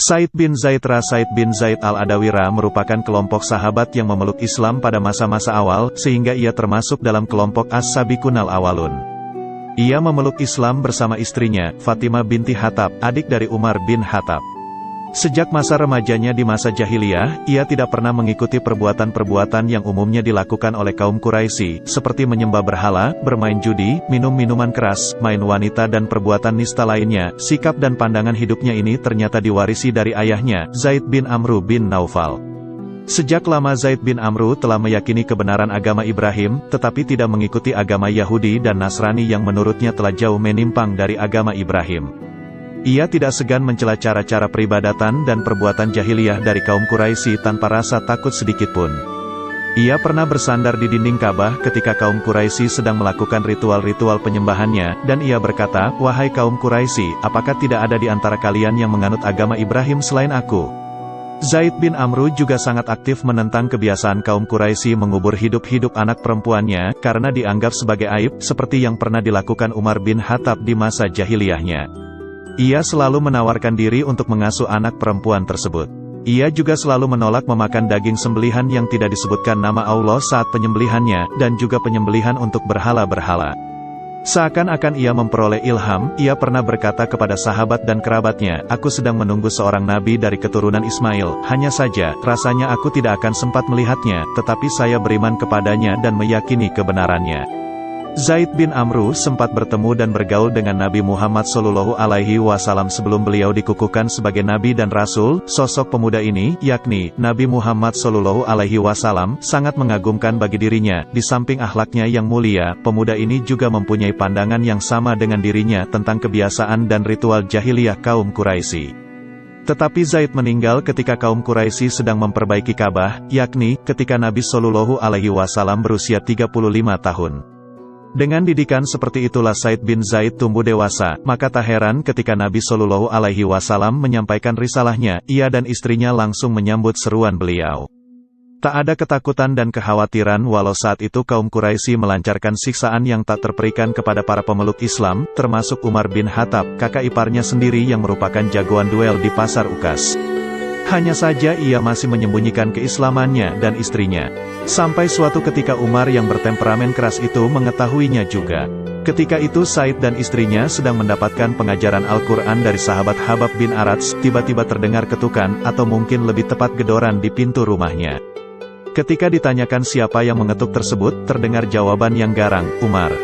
Said bin Zaid Said bin Zaid al-Adawira merupakan kelompok sahabat yang memeluk Islam pada masa-masa awal, sehingga ia termasuk dalam kelompok As-Sabiqunal Awalun. Ia memeluk Islam bersama istrinya, Fatimah binti Hattab, adik dari Umar bin Hattab. Sejak masa remajanya di masa jahiliyah, ia tidak pernah mengikuti perbuatan-perbuatan yang umumnya dilakukan oleh kaum Quraisy, seperti menyembah berhala, bermain judi, minum minuman keras, main wanita dan perbuatan nista lainnya. Sikap dan pandangan hidupnya ini ternyata diwarisi dari ayahnya, Zaid bin Amru bin Naufal. Sejak lama Zaid bin Amru telah meyakini kebenaran agama Ibrahim, tetapi tidak mengikuti agama Yahudi dan Nasrani yang menurutnya telah jauh menyimpang dari agama Ibrahim. Ia tidak segan mencela cara-cara peribadatan dan perbuatan jahiliyah dari kaum Quraisy tanpa rasa takut sedikitpun. Ia pernah bersandar di dinding Ka'bah ketika kaum Quraisy sedang melakukan ritual-ritual penyembahannya, dan ia berkata, "Wahai kaum Quraisy, apakah tidak ada di antara kalian yang menganut agama Ibrahim selain aku?" Zaid bin Amru juga sangat aktif menentang kebiasaan kaum Quraisy mengubur hidup-hidup anak perempuannya, karena dianggap sebagai aib, seperti yang pernah dilakukan Umar bin Khattab di masa jahiliyahnya. Ia selalu menawarkan diri untuk mengasuh anak perempuan tersebut. Ia juga selalu menolak memakan daging sembelihan yang tidak disebutkan nama Allah saat penyembelihannya, dan juga penyembelihan untuk berhala-berhala. Seakan-akan ia memperoleh ilham, ia pernah berkata kepada sahabat dan kerabatnya, "Aku sedang menunggu seorang nabi dari keturunan Ismail, hanya saja, rasanya aku tidak akan sempat melihatnya, tetapi saya beriman kepadanya dan meyakini kebenarannya." Zaid bin Amru sempat bertemu dan bergaul dengan Nabi Muhammad SAW sebelum beliau dikukuhkan sebagai Nabi dan Rasul. Sosok pemuda ini, yakni Nabi Muhammad SAW, sangat mengagumkan bagi dirinya. Di samping akhlaknya yang mulia, pemuda ini juga mempunyai pandangan yang sama dengan dirinya tentang kebiasaan dan ritual jahiliyah kaum Quraisy. Tetapi Zaid meninggal ketika kaum Quraisy sedang memperbaiki Ka'bah, yakni ketika Nabi SAW berusia 35 tahun. Dengan didikan seperti itulah Said bin Zaid tumbuh dewasa, maka tak heran ketika Nabi SAW menyampaikan risalahnya, ia dan istrinya langsung menyambut seruan beliau. Tak ada ketakutan dan kekhawatiran walau saat itu kaum Quraisy melancarkan siksaan yang tak terperikan kepada para pemeluk Islam, termasuk Umar bin Khattab, kakak iparnya sendiri yang merupakan jagoan duel di pasar Ukas. Hanya saja ia masih menyembunyikan keislamannya dan istrinya. Sampai suatu ketika Umar yang bertemperamen keras itu mengetahuinya juga. Ketika itu Said dan istrinya sedang mendapatkan pengajaran Al-Quran dari sahabat Habab bin Arats, tiba-tiba terdengar ketukan, atau mungkin lebih tepat gedoran di pintu rumahnya. Ketika ditanyakan siapa yang mengetuk tersebut, terdengar jawaban yang garang, "Umar."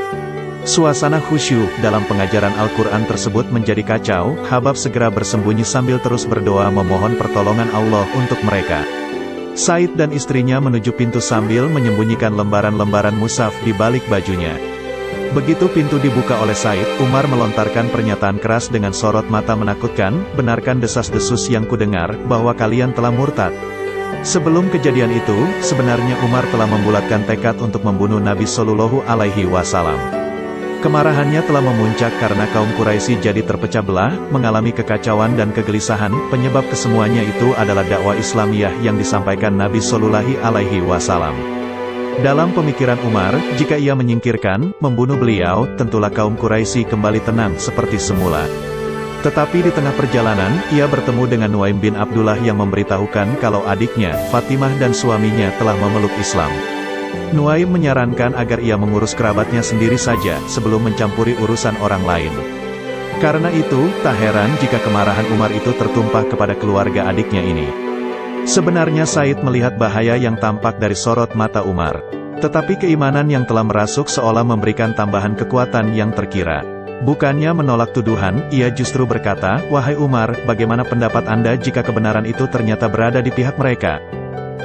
Suasana khusyuk dalam pengajaran Al-Quran tersebut menjadi kacau. Habab segera bersembunyi sambil terus berdoa memohon pertolongan Allah untuk mereka. Said dan istrinya menuju pintu sambil menyembunyikan lembaran-lembaran mushaf di balik bajunya. Begitu pintu dibuka oleh Said, Umar melontarkan pernyataan keras dengan sorot mata menakutkan, "Benarkan desas-desus yang kudengar, bahwa kalian telah murtad?" Sebelum kejadian itu, sebenarnya Umar telah membulatkan tekad untuk membunuh Nabi SAW. Kemarahannya telah memuncak karena kaum Quraisy jadi terpecah belah, mengalami kekacauan dan kegelisahan. Penyebab kesemuanya itu adalah dakwah Islamiyah yang disampaikan Nabi SAW. Dalam pemikiran Umar, jika ia menyingkirkan, membunuh beliau, tentulah kaum Quraisy kembali tenang seperti semula. Tetapi di tengah perjalanan, ia bertemu dengan Nuaim bin Abdullah yang memberitahukan kalau adiknya, Fatimah dan suaminya telah memeluk Islam. Nuaim menyarankan agar ia mengurus kerabatnya sendiri saja, sebelum mencampuri urusan orang lain. Karena itu, tak heran jika kemarahan Umar itu tertumpah kepada keluarga adiknya ini. Sebenarnya Said melihat bahaya yang tampak dari sorot mata Umar. Tetapi keimanan yang telah merasuk seolah memberikan tambahan kekuatan yang terkira. Bukannya menolak tuduhan, ia justru berkata, "Wahai Umar, bagaimana pendapat Anda jika kebenaran itu ternyata berada di pihak mereka?"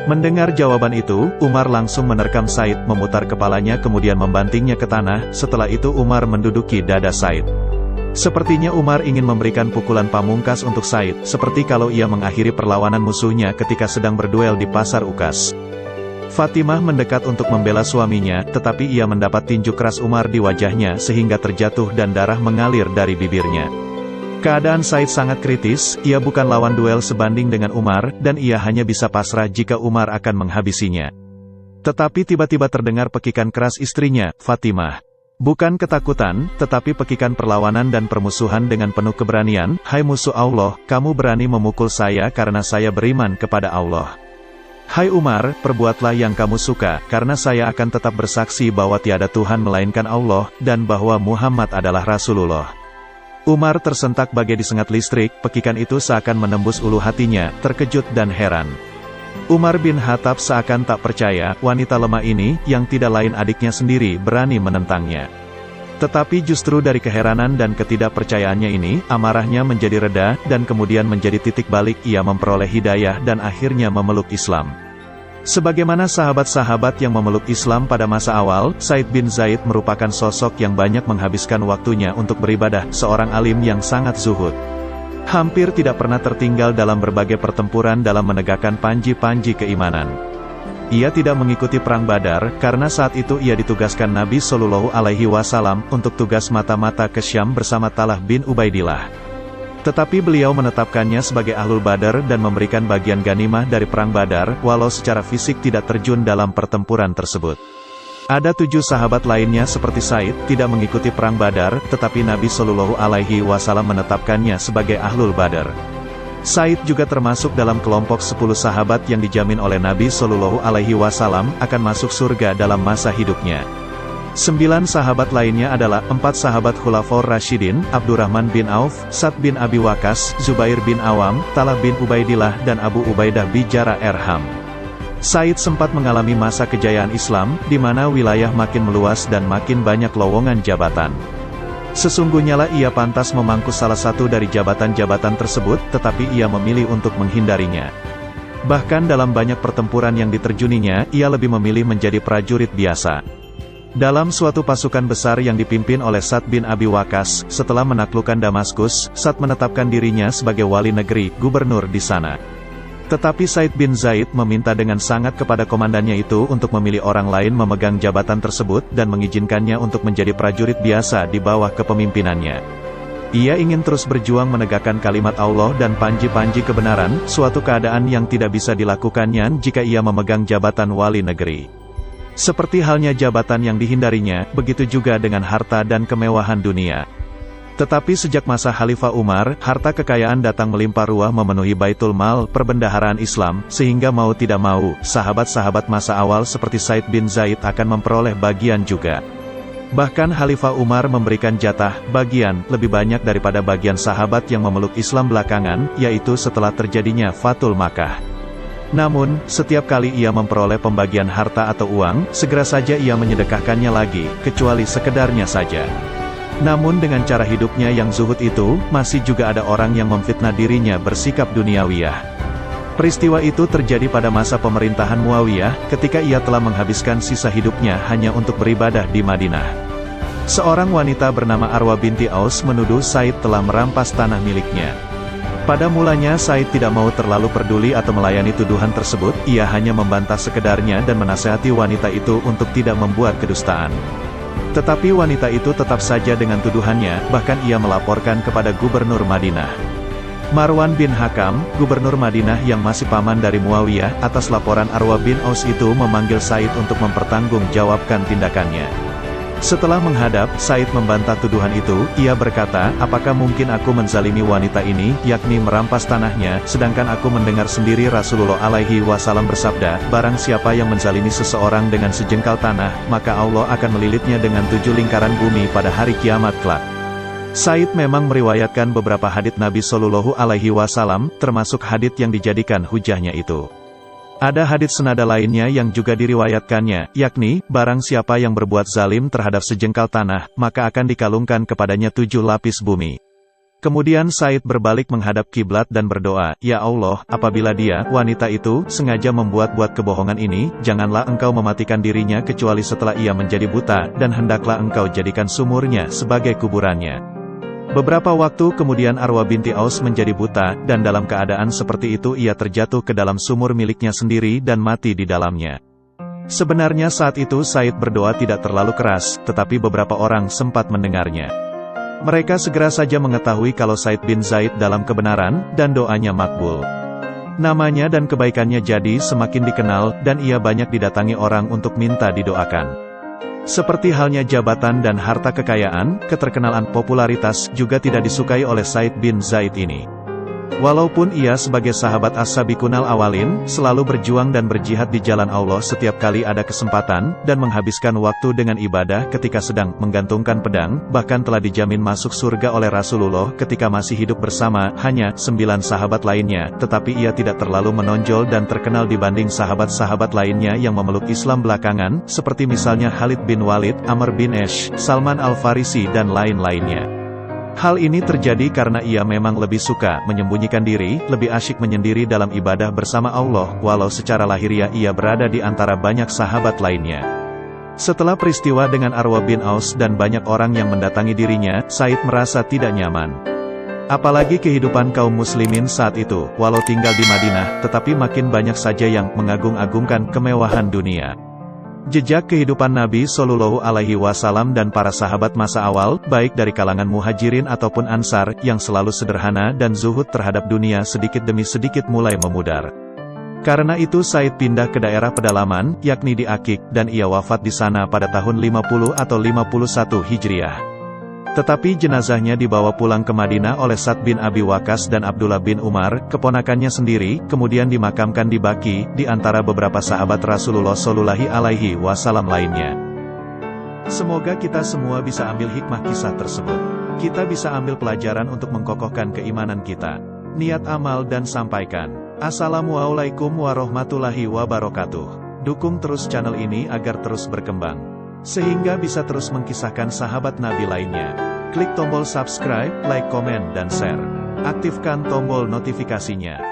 Mendengar jawaban itu, Umar langsung menerkam Said, memutar kepalanya kemudian membantingnya ke tanah. Setelah itu Umar menduduki dada Said. Sepertinya Umar ingin memberikan pukulan pamungkas untuk Said, seperti kalau ia mengakhiri perlawanan musuhnya ketika sedang berduel di pasar Ukas. Fatimah mendekat untuk membela suaminya, tetapi ia mendapat tinju keras Umar di wajahnya sehingga terjatuh dan darah mengalir dari bibirnya. Keadaan Said sangat kritis, ia bukan lawan duel sebanding dengan Umar, dan ia hanya bisa pasrah jika Umar akan menghabisinya. Tetapi tiba-tiba terdengar pekikan keras istrinya, Fatimah. Bukan ketakutan, tetapi pekikan perlawanan dan permusuhan dengan penuh keberanian. Hai musuh Allah, kamu berani memukul saya karena saya beriman kepada Allah. Hai Umar, perbuatlah yang kamu suka, karena saya akan tetap bersaksi bahwa tiada Tuhan melainkan Allah, dan bahwa Muhammad adalah Rasulullah. Umar tersentak bagai disengat listrik, pekikan itu seakan menembus ulu hatinya, terkejut dan heran. Umar bin Khattab seakan tak percaya, wanita lemah ini, yang tidak lain adiknya sendiri, berani menentangnya. Tetapi justru dari keheranan dan ketidakpercayaannya ini, amarahnya menjadi reda, dan kemudian menjadi titik balik ia memperoleh hidayah dan akhirnya memeluk Islam. Sebagaimana sahabat-sahabat yang memeluk Islam pada masa awal, Said bin Zaid merupakan sosok yang banyak menghabiskan waktunya untuk beribadah, seorang alim yang sangat zuhud. Hampir tidak pernah tertinggal dalam berbagai pertempuran dalam menegakkan panji-panji keimanan. Ia tidak mengikuti perang Badar, karena saat itu ia ditugaskan Nabi Shallallahu Alaihi Wasallam untuk tugas mata-mata ke Syam bersama Talha bin Ubaidillah. Tetapi beliau menetapkannya sebagai Ahlul Badar dan memberikan bagian ganimah dari perang Badar, walau secara fisik tidak terjun dalam pertempuran tersebut. Ada 7 sahabat lainnya seperti Said, tidak mengikuti perang Badar, tetapi Nabi Shallallahu Alaihi Wasallam menetapkannya sebagai Ahlul Badar. Said juga termasuk dalam kelompok 10 sahabat yang dijamin oleh Nabi Shallallahu Alaihi Wasallam akan masuk surga dalam masa hidupnya. 9 sahabat lainnya adalah 4 sahabat Khulafaur Rasyidin, Abdurrahman bin Auf, Sa'd bin Abi Waqqas, Zubair bin Awam, Talha bin Ubaidillah dan Abu Ubaidah bin Jarrah Erham. Said sempat mengalami masa kejayaan Islam, di mana wilayah makin meluas dan makin banyak lowongan jabatan. Sesungguhnya lah ia pantas memangku salah satu dari jabatan-jabatan tersebut, tetapi ia memilih untuk menghindarinya. Bahkan dalam banyak pertempuran yang diterjuninya, ia lebih memilih menjadi prajurit biasa. Dalam suatu pasukan besar yang dipimpin oleh Sa'd bin Abi Waqqas, setelah menaklukkan Damaskus, Sa'd menetapkan dirinya sebagai wali negeri, gubernur di sana. Tetapi Said bin Zaid meminta dengan sangat kepada komandannya itu untuk memilih orang lain memegang jabatan tersebut dan mengizinkannya untuk menjadi prajurit biasa di bawah kepemimpinannya. Ia ingin terus berjuang menegakkan kalimat Allah dan panji-panji kebenaran, suatu keadaan yang tidak bisa dilakukannya jika ia memegang jabatan wali negeri. Seperti halnya jabatan yang dihindarinya, begitu juga dengan harta dan kemewahan dunia. Tetapi sejak masa Khalifah Umar, harta kekayaan datang melimpah ruah memenuhi Baitul Mal, perbendaharaan Islam, sehingga mau tidak mau, sahabat-sahabat masa awal seperti Said bin Zaid akan memperoleh bagian juga. Bahkan Khalifah Umar memberikan jatah, bagian, lebih banyak daripada bagian sahabat yang memeluk Islam belakangan, yaitu setelah terjadinya Fathul Makkah. Namun, setiap kali ia memperoleh pembagian harta atau uang, segera saja ia menyedekahkannya lagi, kecuali sekedarnya saja. Namun dengan cara hidupnya yang zuhud itu, masih juga ada orang yang memfitnah dirinya bersikap duniawiyah. Peristiwa itu terjadi pada masa pemerintahan Muawiyah, ketika ia telah menghabiskan sisa hidupnya hanya untuk beribadah di Madinah. Seorang wanita bernama Arwa binti Aus menuduh Said telah merampas tanah miliknya. Pada mulanya Said tidak mau terlalu peduli atau melayani tuduhan tersebut, ia hanya membantah sekedarnya dan menasihati wanita itu untuk tidak membuat kedustaan. Tetapi wanita itu tetap saja dengan tuduhannya, bahkan ia melaporkan kepada Gubernur Madinah. Marwan bin Hakam, Gubernur Madinah yang masih paman dari Muawiyah, atas laporan Arwa bin Aus itu memanggil Said untuk mempertanggungjawabkan tindakannya. Setelah menghadap, Said membantah tuduhan itu, ia berkata, apakah mungkin aku menzalimi wanita ini, yakni merampas tanahnya, sedangkan aku mendengar sendiri Rasulullah alaihi wasallam bersabda, barang siapa yang menzalimi seseorang dengan sejengkal tanah, maka Allah akan melilitnya dengan 7 lingkaran bumi pada hari kiamat kelak. Said memang meriwayatkan beberapa hadits Nabi Shallallahu Alaihi Wasallam, termasuk hadits yang dijadikan hujahnya itu. Ada hadits senada lainnya yang juga diriwayatkannya, yakni, barang siapa yang berbuat zalim terhadap sejengkal tanah, maka akan dikalungkan kepadanya 7 lapis bumi. Kemudian Said berbalik menghadap kiblat dan berdoa, ya Allah, apabila dia, wanita itu, sengaja membuat-buat kebohongan ini, janganlah engkau mematikan dirinya kecuali setelah ia menjadi buta, dan hendaklah engkau jadikan sumurnya sebagai kuburannya. Beberapa waktu kemudian Arwa binti Aus menjadi buta, dan dalam keadaan seperti itu ia terjatuh ke dalam sumur miliknya sendiri dan mati di dalamnya. Sebenarnya saat itu Said berdoa tidak terlalu keras, tetapi beberapa orang sempat mendengarnya. Mereka segera saja mengetahui kalau Said bin Zaid dalam kebenaran, dan doanya makbul. Namanya dan kebaikannya jadi semakin dikenal, dan ia banyak didatangi orang untuk minta didoakan. Seperti halnya jabatan dan harta kekayaan, keterkenalan popularitas juga tidak disukai oleh Said bin Zaid ini. Walaupun ia sebagai sahabat As-Sabiqunal Awalin, selalu berjuang dan berjihad di jalan Allah setiap kali ada kesempatan, dan menghabiskan waktu dengan ibadah ketika sedang menggantungkan pedang, bahkan telah dijamin masuk surga oleh Rasulullah ketika masih hidup bersama hanya 9 sahabat lainnya, tetapi ia tidak terlalu menonjol dan terkenal dibanding sahabat-sahabat lainnya yang memeluk Islam belakangan, seperti misalnya Khalid bin Walid, Amr bin Ash, Salman Al-Farisi dan lain-lainnya. Hal ini terjadi karena ia memang lebih suka menyembunyikan diri, lebih asyik menyendiri dalam ibadah bersama Allah, walau secara lahiriah ia berada di antara banyak sahabat lainnya. Setelah peristiwa dengan Arwa bin Aus dan banyak orang yang mendatangi dirinya, Said merasa tidak nyaman. Apalagi kehidupan kaum muslimin saat itu, walau tinggal di Madinah, tetapi makin banyak saja yang mengagung-agungkan kemewahan dunia. Jejak kehidupan Nabi Shallallahu Alaihi Wasallam dan para sahabat masa awal, baik dari kalangan muhajirin ataupun ansar, yang selalu sederhana dan zuhud terhadap dunia sedikit demi sedikit mulai memudar. Karena itu Said pindah ke daerah pedalaman, yakni di Akik, dan ia wafat di sana pada tahun 50 atau 51 Hijriah. Tetapi jenazahnya dibawa pulang ke Madinah oleh Sa'd bin Abi Waqqas dan Abdullah bin Umar, keponakannya sendiri, kemudian dimakamkan di Baqi, di antara beberapa sahabat Rasulullah Shallallahu Alaihi Wasallam lainnya. Semoga kita semua bisa ambil hikmah kisah tersebut. Kita bisa ambil pelajaran untuk mengkokohkan keimanan kita. Niat amal dan sampaikan. Assalamualaikum warahmatullahi wabarakatuh. Dukung terus channel ini agar terus berkembang, sehingga bisa terus mengkisahkan sahabat Nabi lainnya. Klik tombol subscribe, like, komen, dan share. Aktifkan tombol notifikasinya.